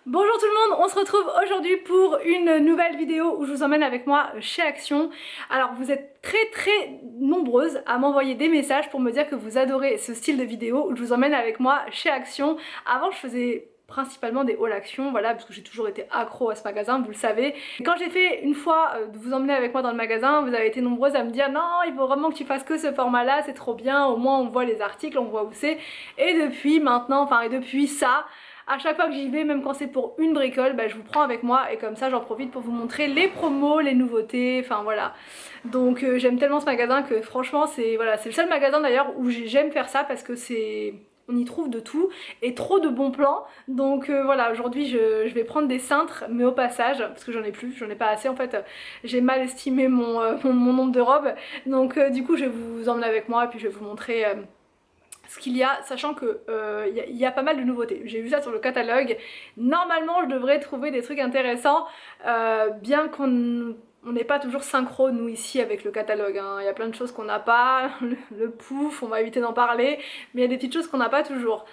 Bonjour tout le monde, on se retrouve aujourd'hui pour une nouvelle vidéo où je vous emmène avec moi chez Action. Alors vous êtes très nombreuses à m'envoyer des messages pour me dire que vous adorez ce style de vidéo où je vous emmène avec moi chez Action. Avant je faisais principalement des hauls Action, voilà, parce que j'ai toujours été accro à ce magasin, vous le savez. Et quand j'ai fait une fois de vous emmener avec moi dans le magasin, vous avez été nombreuses à me dire non, il faut vraiment que tu fasses que ce format là, c'est trop bien, au moins on voit les articles, on voit où c'est. Et depuis maintenant, enfin et depuis ça, à chaque fois que j'y vais, même quand c'est pour une bricole, bah, je vous prends avec moi et comme ça j'en profite pour vous montrer les promos, les nouveautés, enfin voilà. Donc j'aime tellement ce magasin que franchement c'est voilà, c'est le seul magasin d'ailleurs où j'aime faire ça parce que c'est... On y trouve de tout et trop de bons plans. Donc voilà, aujourd'hui je vais prendre des cintres, mais au passage, parce que j'en ai plus, j'en ai pas assez en fait. J'ai mal estimé mon nombre de robes. Donc du coup je vais vous emmener avec moi et puis je vais vous montrer ce qu'il y a, sachant que y a pas mal de nouveautés. J'ai vu ça sur le catalogue. Normalement, je devrais trouver des trucs intéressants, bien qu'on n'est pas toujours synchro, nous, ici, avec le catalogue. Hein. Il y a plein de choses qu'on n'a pas, le pouf, on va éviter d'en parler, mais il y a des petites choses qu'on n'a pas toujours.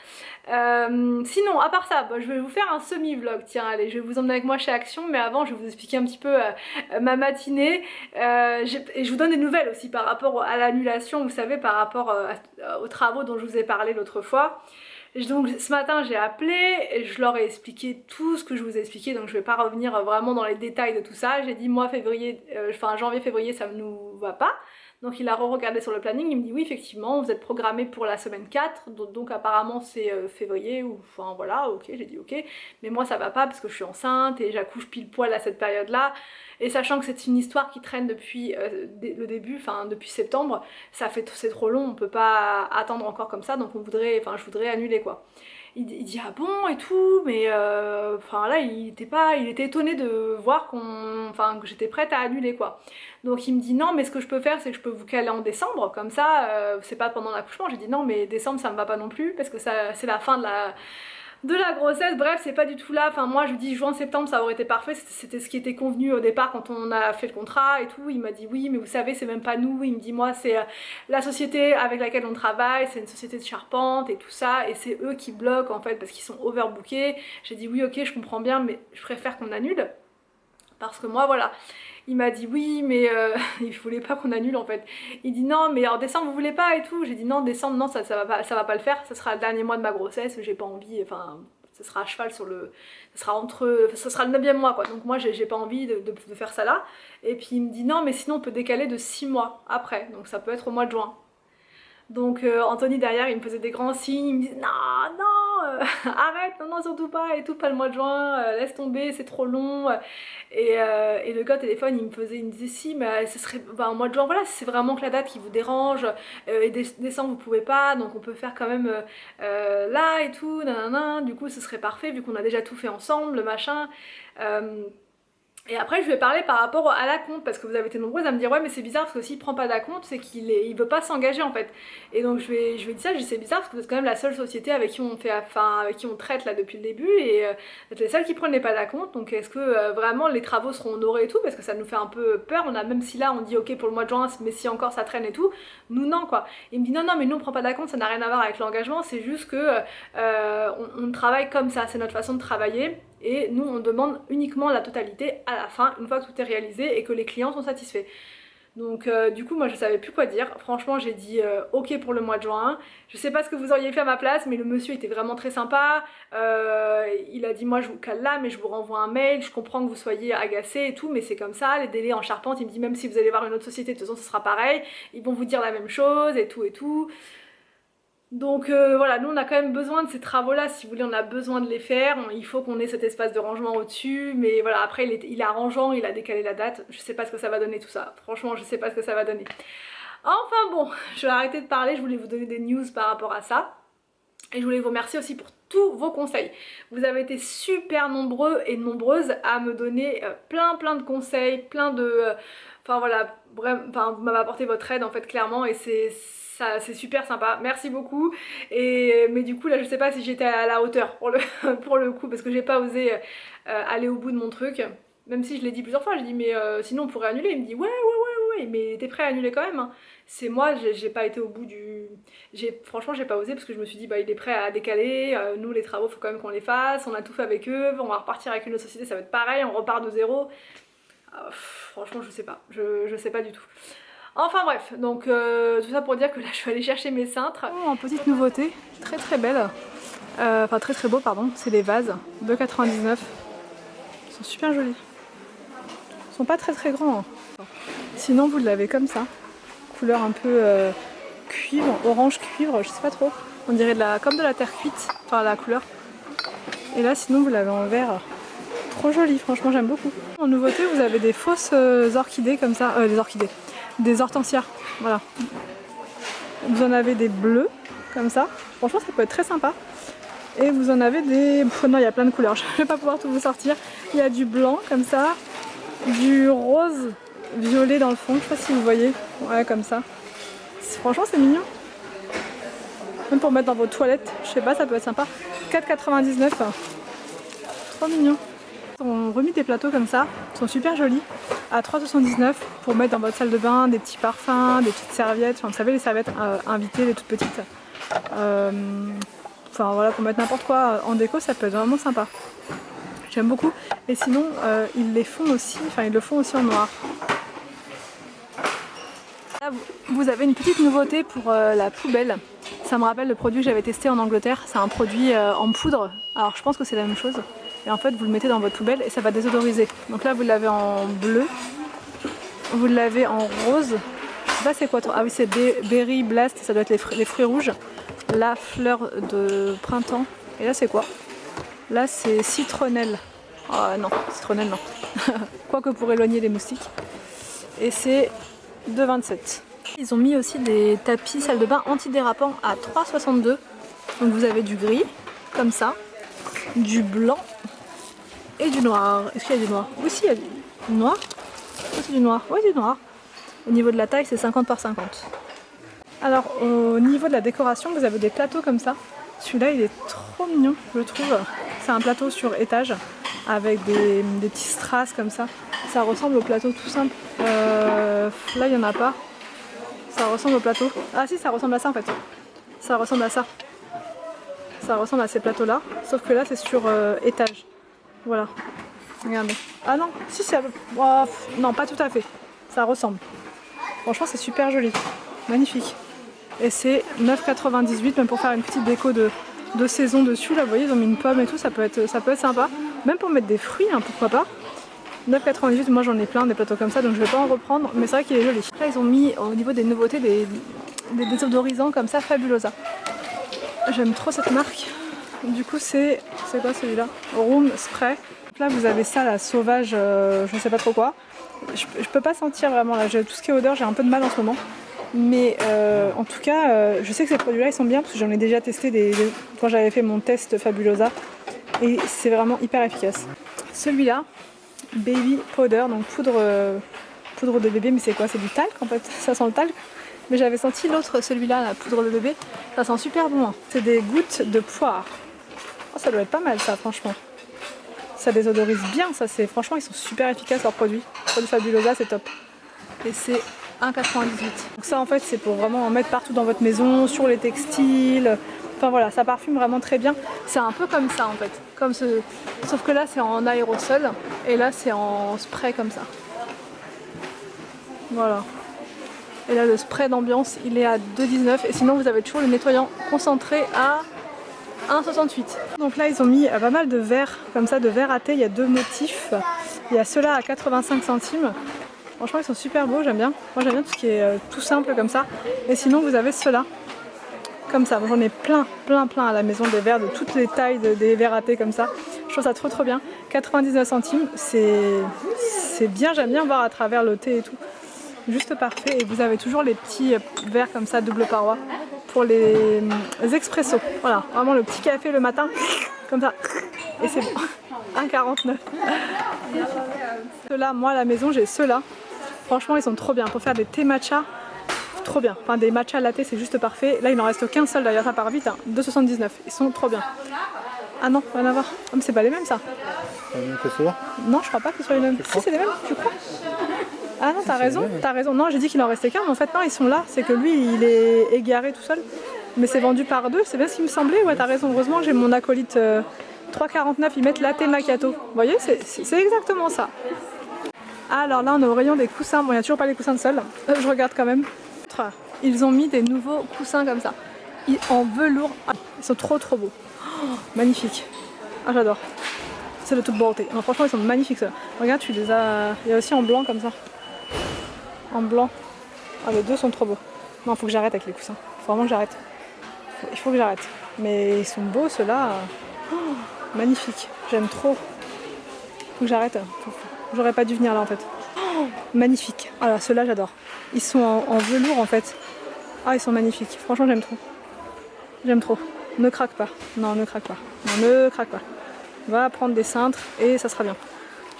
Sinon, à part ça, bah, je vais vous faire un semi-vlog, tiens, allez, je vais vous emmener avec moi chez Action, mais avant, je vais vous expliquer un petit peu ma matinée, et je vous donne des nouvelles aussi par rapport à l'annulation, vous savez, par rapport aux travaux dont je vous ai parlé l'autre fois. Donc ce matin j'ai appelé et je leur ai expliqué tout ce que je vous ai expliqué, donc je vais pas revenir vraiment dans les détails de tout ça. J'ai dit moi février, enfin janvier-février ça ne nous va pas. Donc il a re-regardé sur le planning, il me dit oui effectivement vous êtes programmé pour la semaine 4, donc apparemment c'est février ou enfin voilà, ok, j'ai dit ok, mais moi ça va pas parce que je suis enceinte et j'accouche pile poil à cette période là, et sachant que c'est une histoire qui traîne depuis le début, enfin depuis septembre, c'est trop long, on peut pas attendre encore comme ça, donc je voudrais annuler quoi. Il dit ah bon et tout, mais enfin là il était étonné de voir que j'étais prête à annuler quoi. Donc il me dit non mais ce que je peux faire c'est que je peux vous caler en décembre, comme ça c'est pas pendant l'accouchement. J'ai dit non mais décembre ça me va pas non plus parce que ça c'est la fin de la grossesse, bref c'est pas du tout là, enfin moi je lui dis juin septembre ça aurait été parfait, c'était ce qui était convenu au départ quand on a fait le contrat et tout. Il m'a dit oui mais vous savez c'est même pas nous, il me dit moi c'est la société avec laquelle on travaille, c'est une société de charpente et tout ça, et c'est eux qui bloquent en fait parce qu'ils sont overbookés. J'ai dit oui ok je comprends bien mais je préfère qu'on annule parce que moi voilà. Il m'a dit oui mais il voulait pas qu'on annule en fait. Il dit non mais en décembre vous voulez pas et tout. J'ai dit non décembre non ça va pas le faire, ça sera le dernier mois de ma grossesse, j'ai pas envie, enfin ça sera à cheval sur le... ça sera le 9e mois quoi, donc moi j'ai pas envie de faire ça là. Et puis il me dit non mais sinon on peut décaler de 6 mois après, donc ça peut être au mois de juin. Donc Anthony derrière il me faisait des grands signes, il me disait non, non, arrête, non, non, surtout pas, et tout, pas le mois de juin, laisse tomber, c'est trop long. Et le gars au téléphone il me disait si, mais ce serait enfin, au mois de juin, voilà, c'est vraiment que la date qui vous dérange, et décembre vous pouvez pas, donc on peut faire quand même là et tout, nanana, du coup ce serait parfait vu qu'on a déjà tout fait ensemble, le machin. Et après je vais parler par rapport à la compte parce que vous avez été nombreuses à me dire ouais mais c'est bizarre parce que s'il prend pas d'acompte c'est il veut pas s'engager en fait. Et donc je vais dire ça, je dis c'est bizarre parce que c'est quand même la seule société avec qui on fait, enfin avec qui on traite là depuis le début, et c'est les seuls qui prennent les pas d'acompte, donc est-ce que vraiment les travaux seront honorés et tout, parce que ça nous fait un peu peur, on a, même si là on dit ok pour le mois de juin mais si encore ça traîne et tout, nous non quoi. Il me dit non non mais nous on prend pas d'acompte, ça n'a rien à voir avec l'engagement, c'est juste que on travaille comme ça, c'est notre façon de travailler. Et nous on demande uniquement la totalité à la fin, une fois que tout est réalisé et que les clients sont satisfaits. Donc du coup moi je savais plus quoi dire, franchement j'ai dit ok pour le mois de juin. Je sais pas ce que vous auriez fait à ma place, mais le monsieur était vraiment très sympa. Il a dit moi je vous cale là mais je vous renvoie un mail, je comprends que vous soyez agacé et tout mais c'est comme ça, les délais en charpente. Il me dit même si vous allez voir une autre société de toute façon ce sera pareil, ils vont vous dire la même chose et tout et tout. Donc voilà, nous on a quand même besoin de ces travaux là, si vous voulez on a besoin de les faire, il faut qu'on ait cet espace de rangement au dessus, mais voilà après il est arrangeant, il a décalé la date, je sais pas ce que ça va donner tout ça, franchement je sais pas ce que ça va donner. Enfin bon, je vais arrêter de parler, je voulais vous donner des news par rapport à ça, et je voulais vous remercier aussi pour tous vos conseils. Vous avez été super nombreux et nombreuses à me donner plein de conseils, plein de... Enfin voilà, bref, vous m'avez apporté votre aide en fait clairement, et c'est super sympa, merci beaucoup. Mais du coup là je sais pas si j'étais à la hauteur pour pour le coup, parce que j'ai pas osé aller au bout de mon truc, même si je l'ai dit plusieurs fois, j'ai dit mais sinon on pourrait annuler. Il me dit ouais oui, mais il était prêt à annuler quand même. Hein. C'est moi, j'ai pas été au bout du... Franchement, j'ai pas osé parce que je me suis dit, bah il est prêt à décaler, nous les travaux, faut quand même qu'on les fasse, on a tout fait avec eux, on va repartir avec une autre société, ça va être pareil, on repart de zéro. Franchement, je sais pas, je sais pas du tout. Enfin bref, donc tout ça pour dire que là je suis allée chercher mes cintres. Oh, en petite nouveauté, très très belle, enfin très très beau pardon, c'est les vases, 2,99 €. Ils sont super jolis. Ils sont pas très très grands. Hein. Sinon vous l'avez comme ça, couleur un peu cuivre, orange cuivre, je sais pas trop. On dirait comme de la terre cuite, enfin la couleur. Et là sinon vous l'avez en verre. Trop joli, franchement j'aime beaucoup. En nouveauté vous avez des fausses orchidées comme ça, des orchidées, des hortensias, voilà. Vous en avez des bleus comme ça, franchement ça peut être très sympa. Et vous en avez des... non, il y a plein de couleurs, je vais pas pouvoir tout vous sortir. Il y a du blanc comme ça, du rose violet dans le fond, je sais pas si vous voyez, ouais comme ça. Franchement c'est mignon. Même pour mettre dans vos toilettes, je sais pas, ça peut être sympa. 4,99 €, trop mignon. Ils ont remis des plateaux comme ça, ils sont super jolis, à 3,79 € pour mettre dans votre salle de bain des petits parfums, des petites serviettes, enfin vous savez les serviettes invitées, les toutes petites. Enfin voilà, pour mettre n'importe quoi en déco, ça peut être vraiment sympa. J'aime beaucoup. Et sinon, ils le font aussi en noir. Là, vous avez une petite nouveauté pour la poubelle. Ça me rappelle le produit que j'avais testé en Angleterre. C'est un produit en poudre. Alors je pense que c'est la même chose. Et en fait, vous le mettez dans votre poubelle et ça va désodoriser. Donc là, vous l'avez en bleu. Vous l'avez en rose. Je sais pas c'est quoi. Ah oui, c'est Berry Blast. Ça doit être les fruits rouges. La fleur de printemps. Et là, c'est quoi? Là, c'est citronnelle. Oh non, citronnelle, non. Quoique pour éloigner les moustiques. Et c'est 2,27 €. Ils ont mis aussi des tapis salle de bain antidérapants à 3,62 €. Donc vous avez du gris, comme ça, du blanc et du noir. Est-ce qu'il y a du noir? Oui, si, il y a du noir. Oh, c'est du noir. Oui, du noir. Au niveau de la taille, c'est 50 par 50. Alors, au niveau de la décoration, vous avez des plateaux comme ça. Celui-là, il est trop mignon, je trouve. C'est un plateau sur étage avec des petits strass comme ça. Ça ressemble au plateau tout simple. Là, il n'y en a pas. Ça ressemble au plateau. Ah si, ça ressemble à ça en fait. Ça ressemble à ça. Ça ressemble à ces plateaux-là. Sauf que là, c'est sur étage. Voilà. Regardez. Ah non, si c'est... Oh, non, pas tout à fait. Ça ressemble. Franchement, c'est super joli. Magnifique. Et c'est 9,98 € même pour faire une petite déco de saison dessus. Là, vous voyez, ils ont mis une pomme et tout. Ça peut être sympa. Même pour mettre des fruits, hein, pourquoi pas. 9,98 €, moi j'en ai plein des plateaux comme ça, donc je vais pas en reprendre, mais c'est vrai qu'il est joli. Là, ils ont mis au niveau des nouveautés des désodorisants comme ça, Fabulosa. J'aime trop cette marque. Du coup, c'est quoi celui-là? Room Spray. Là, vous avez ça, la sauvage, je sais pas trop quoi. Je peux pas sentir vraiment là. Tout ce qui est odeur, j'ai un peu de mal en ce moment. Mais en tout cas, je sais que ces produits-là, ils sont bien parce que j'en ai déjà testé quand j'avais fait mon test Fabulosa. Et c'est vraiment hyper efficace. Celui-là, Baby Powder, donc poudre de bébé, mais c'est quoi? C'est du talc en fait, ça sent le talc. Mais j'avais senti l'autre, celui-là, la poudre de bébé, ça sent super bon. Hein. C'est des gouttes de poire. Oh, ça doit être pas mal ça, franchement. Ça désodorise bien, ça c'est. Franchement, ils sont super efficaces leurs produits. Les produits Fabulosa, c'est top. Et c'est 1,98 €. Donc ça en fait, c'est pour vraiment en mettre partout dans votre maison, sur les textiles. Enfin voilà, ça parfume vraiment très bien. C'est un peu comme ça en fait. Sauf que là c'est en aérosol et là c'est en spray comme ça. Voilà. Et là le spray d'ambiance il est à 2,19 € et sinon vous avez toujours le nettoyant concentré à 1,68 €. Donc là ils ont mis pas mal de verres comme ça, de verres à thé. Il y a deux motifs. Il y a ceux-là à 85 centimes. Franchement ils sont super beaux, j'aime bien. Moi j'aime bien tout ce qui est tout simple comme ça. Et sinon vous avez ceux-là. Comme ça, j'en ai plein à la maison, des verres de toutes les tailles, des verres à thé comme ça. Je trouve ça trop bien. 99 centimes, c'est bien, j'aime bien voir à travers le thé et tout. Juste parfait. Et vous avez toujours les petits verres comme ça, double paroi, pour les expressos. Voilà, vraiment le petit café le matin, comme ça. Et c'est bon. 1,49 €. Ceux-là, moi à la maison, j'ai ceux-là. Franchement, ils sont trop bien pour faire des thés matcha. Trop bien, enfin des matcha latte c'est juste parfait. Là il n'en reste qu'un seul d'ailleurs, ça part vite, hein. 2,79 €, ils sont trop bien. Ah non, rien à voir. Oh, mais c'est pas les mêmes ça. Les mêmes que ceux-là? Non, je crois pas que ce soit les mêmes. Si c'est les mêmes, tu crois? Ah non, t'as raison, t'as raison. Non, j'ai dit qu'il en restait qu'un, mais en fait non, ils sont là. C'est que lui, il est égaré tout seul. Mais c'est vendu par deux, c'est bien ce qui me semblait. Ouais, t'as raison. Heureusement que j'ai mon acolyte 3,49, ils mettent latte macchiato. Vous voyez, c'est exactement ça. Alors là, on est au rayon des coussins. Bon, il n'y a toujours pas les coussins de sol. Je regarde quand même. Ils ont mis des nouveaux coussins comme ça. En velours. Ah, ils sont trop beaux. Oh, magnifique. Ah, j'adore. C'est de toute beauté. Non, franchement, ils sont magnifiques ça. Regarde, tu les as. Il y a aussi en blanc comme ça. En blanc. Ah, les deux sont trop beaux. Non, faut que j'arrête avec les coussins. Faut vraiment que j'arrête. Il faut que j'arrête. Mais ils sont beaux ceux-là. Oh, magnifique. J'aime trop. Faut que j'arrête. J'aurais pas dû venir là en fait. Oh, magnifique. Ah, ceux-là, j'adore. Ils sont en velours en fait. Ah, ils sont magnifiques. Franchement, j'aime trop. J'aime trop. Ne craque pas. Non, ne craque pas. Non, ne craque pas. Va prendre des cintres et ça sera bien.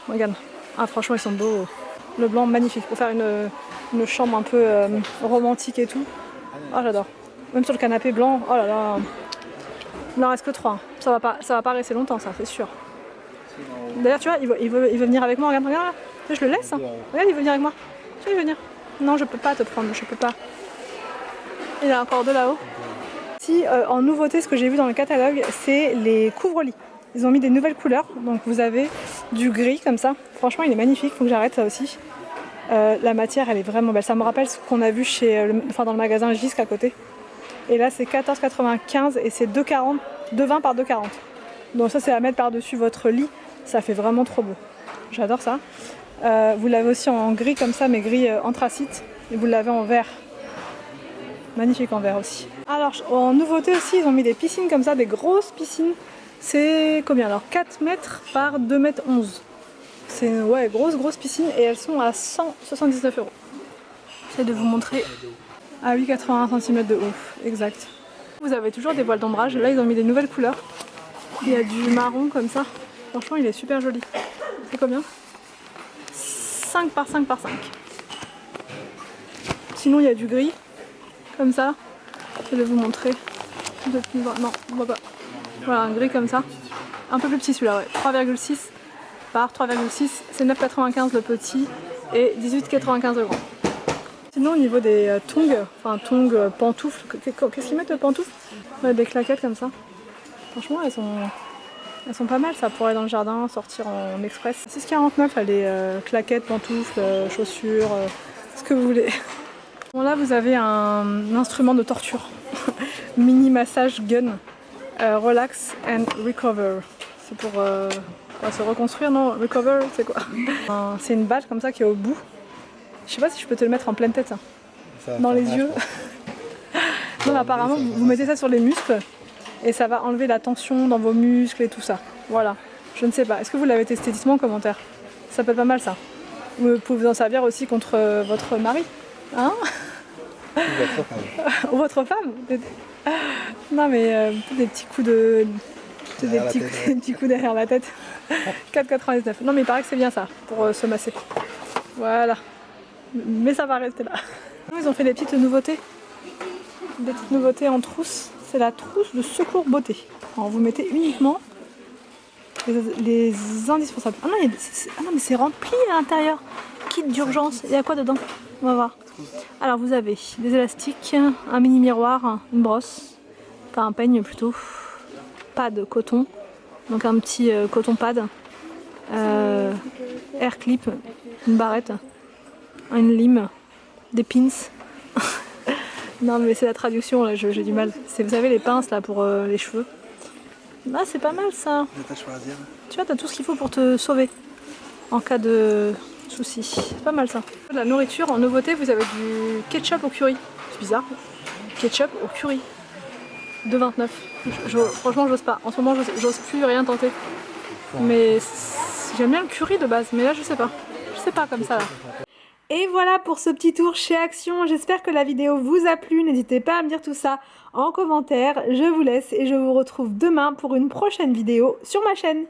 Regarde. Ah, franchement, ils sont beaux. Le blanc, magnifique. Pour faire une chambre un peu romantique et tout. Ah, j'adore. Même sur le canapé blanc. Oh là là. Il n'en reste que 3. Ça va pas rester longtemps, ça, c'est sûr. D'ailleurs, tu vois, il veut venir avec moi. Regarde, regarde. Je le laisse. Hein. Regarde, il veut venir avec moi. Tu vois, il veut venir. Non, je peux pas te prendre. Je peux pas. Il y a encore deux là-haut. Si, en nouveauté, ce que j'ai vu dans le catalogue, c'est les couvre-lits. Ils ont mis des nouvelles couleurs. Donc, vous avez du gris comme ça. Franchement, il est magnifique. Faut que j'arrête ça aussi. La matière, elle est vraiment belle. Ça me rappelle ce qu'on a vu dans le magasin Gisque à côté. Et là, c'est 14,95 et c'est 2,20 par 2,40. Donc ça, c'est à mettre par-dessus votre lit. Ça fait vraiment trop beau. J'adore ça. Vous l'avez aussi en gris comme ça, mais gris anthracite. Et vous l'avez en vert. Magnifique en vert aussi. Alors, en nouveauté aussi, ils ont mis des piscines comme ça, des grosses piscines. C'est combien alors? 4 mètres par 2 mètres 11. C'est une grosse piscine et elles sont à 179 €. J'essaie de vous montrer. À 8,81 cm de haut, exact. Vous avez toujours des voiles d'ombrage. Là, ils ont mis des nouvelles couleurs. Il y a du marron comme ça. Franchement, il est super joli. C'est combien? 5 par 5 par 5. Sinon, il y a du gris, comme ça. Je vais vous montrer. Non, on voit pas. Voilà, un gris comme ça. Un peu plus petit celui-là, ouais. 3,6 par 3,6. C'est 9,95 le petit et 18,95 le grand. Sinon, au niveau des tongs, pantoufles, qu'est-ce qu'ils mettent, pantoufles? Ouais, des claquettes comme ça. Franchement, elles sont pas mal, ça pourrait aller dans le jardin, sortir en express. 6,49, elle est claquettes, pantoufles, chaussures, ce que vous voulez. Bon, là, vous avez un instrument de torture. Mini massage gun. Relax and recover. C'est pour se reconstruire, non? Recover, c'est quoi? C'est une balle comme ça qui est au bout. Je sais pas si je peux te le mettre en pleine tête, ça. Dans les yeux. Non, apparemment, vous mettez ça sur les muscles et ça va enlever la tension dans vos muscles et tout ça. Voilà. Je ne sais pas. Est-ce que vous l'avez testé? Dites-moi en commentaire. Ça peut être pas mal, ça. Vous pouvez vous en servir aussi contre votre mari. Hein? Ou votre femme. Ou votre femme. Non, mais des petits coups de... Des petits coups derrière la tête. 4,99. Non, mais il paraît que c'est bien ça, pour se masser. Voilà. Mais ça va rester là. Ils ont fait des petites nouveautés. Des petites nouveautés en trousse. C'est la trousse de secours beauté. Alors vous mettez uniquement les indispensables. Ah non, mais c'est rempli à l'intérieur. Kit d'urgence. Il y a quoi dedans? On va voir. Alors vous avez des élastiques, un mini miroir, une brosse. Enfin un peigne plutôt. Pad coton. Donc un petit coton pad. Air clip. Une barrette. Une lime, des pins. Non mais c'est la traduction là, j'ai du mal. Vous savez les pinces là pour les cheveux. Ah c'est pas mal ça. Tu vois, t'as tout ce qu'il faut pour te sauver en cas de soucis. C'est pas mal ça. De la nourriture, en nouveauté vous avez du ketchup au curry. C'est bizarre. Ketchup au curry. 2,29. Franchement j'ose pas. En ce moment j'ose plus rien tenter. Mais j'aime bien le curry de base, mais là je sais pas. Je sais pas comme ça là. Et voilà pour ce petit tour chez Action, j'espère que la vidéo vous a plu, n'hésitez pas à me dire tout ça en commentaire, je vous laisse et je vous retrouve demain pour une prochaine vidéo sur ma chaîne.